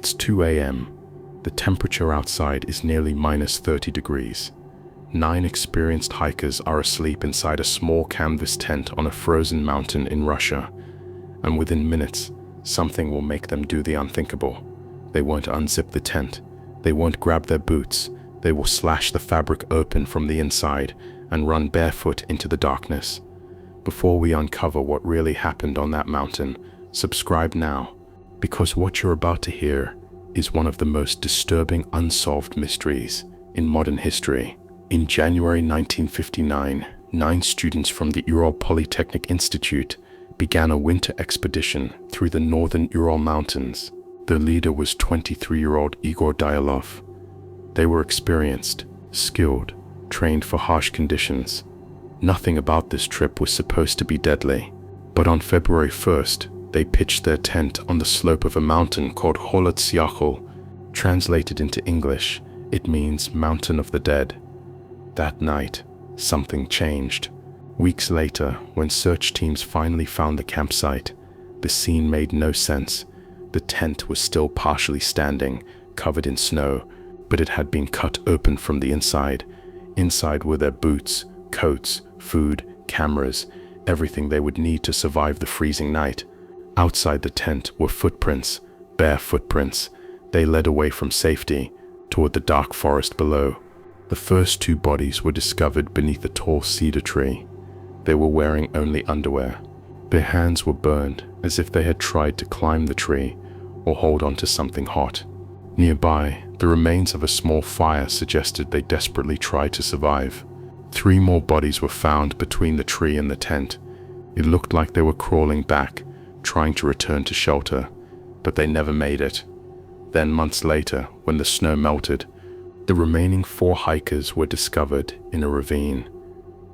It's 2 a.m. The temperature outside is nearly -30 degrees. 9 experienced hikers are asleep inside a small canvas tent on a frozen mountain in Russia. And within minutes, something will make them do the unthinkable. They won't unzip the tent. They won't grab their boots. They will slash the fabric open from the inside and run barefoot into the darkness. Before we uncover what really happened on that mountain, subscribe now, because what you're about to hear is one of the most disturbing unsolved mysteries in modern history. In January 1959, 9 students from the Ural Polytechnic Institute began a winter expedition through the northern Ural Mountains. Their leader was 23-year-old Igor Dyatlov. They were experienced, skilled, trained for harsh conditions. Nothing about this trip was supposed to be deadly. But on February 1st, they pitched their tent on the slope of a mountain called Holotsyakhl. Translated into English, it means Mountain of the Dead. That night, something changed. Weeks later, when search teams finally found the campsite, the scene made no sense. The tent was still partially standing, covered in snow, but it had been cut open from the inside. Inside were their boots, coats, food, cameras, everything they would need to survive the freezing night. Outside the tent were footprints, bare footprints. They led away from safety, toward the dark forest below. The first 2 bodies were discovered beneath a tall cedar tree. They were wearing only underwear. Their hands were burned, as if they had tried to climb the tree or hold on to something hot. Nearby, the remains of a small fire suggested they desperately tried to survive. 3 more bodies were found between the tree and the tent. It looked like they were crawling back, trying to return to shelter, but they never made it. Then months later, when the snow melted, the remaining 4 hikers were discovered in a ravine.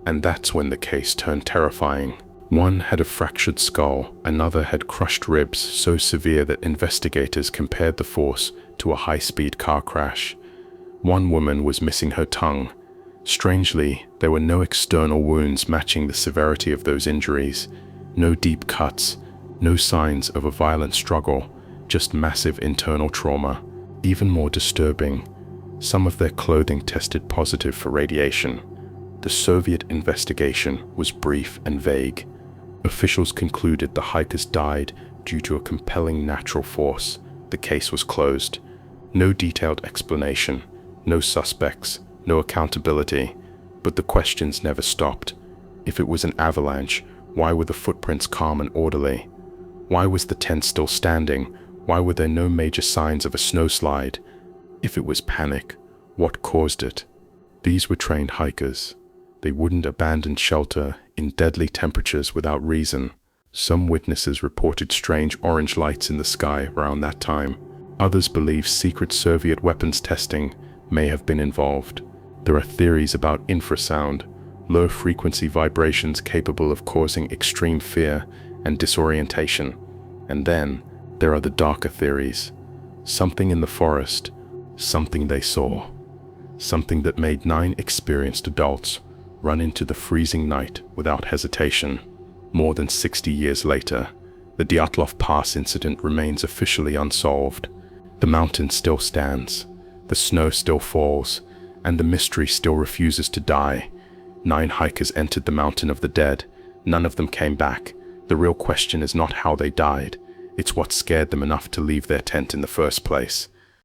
And that's when the case turned terrifying. One had a fractured skull, another had crushed ribs so severe that investigators compared the force to a high-speed car crash. One woman was missing her tongue. Strangely, there were no external wounds matching the severity of those injuries. No deep cuts, no signs of a violent struggle, just massive internal trauma. Even more disturbing, some of their clothing tested positive for radiation. The Soviet investigation was brief and vague. Officials concluded the hikers died due to a compelling natural force. The case was closed. No detailed explanation, no suspects, no accountability. But the questions never stopped. If it was an avalanche, why were the footprints calm and orderly? Why was the tent still standing? Why were there no major signs of a snowslide? If it was panic, what caused it? These were trained hikers. They wouldn't abandon shelter in deadly temperatures without reason. Some witnesses reported strange orange lights in the sky around that time. Others believe secret Soviet weapons testing may have been involved. There are theories about infrasound, low-frequency vibrations capable of causing extreme fear and disorientation. And then there are the darker theories. Something in the forest, something they saw. Something that made 9 experienced adults run into the freezing night without hesitation. More than 60 years later, the Dyatlov Pass incident remains officially unsolved. The mountain still stands, the snow still falls, and the mystery still refuses to die. 9 hikers entered the Mountain of the Dead. None of them came back. The real question is not how they died, it's what scared them enough to leave their tent in the first place.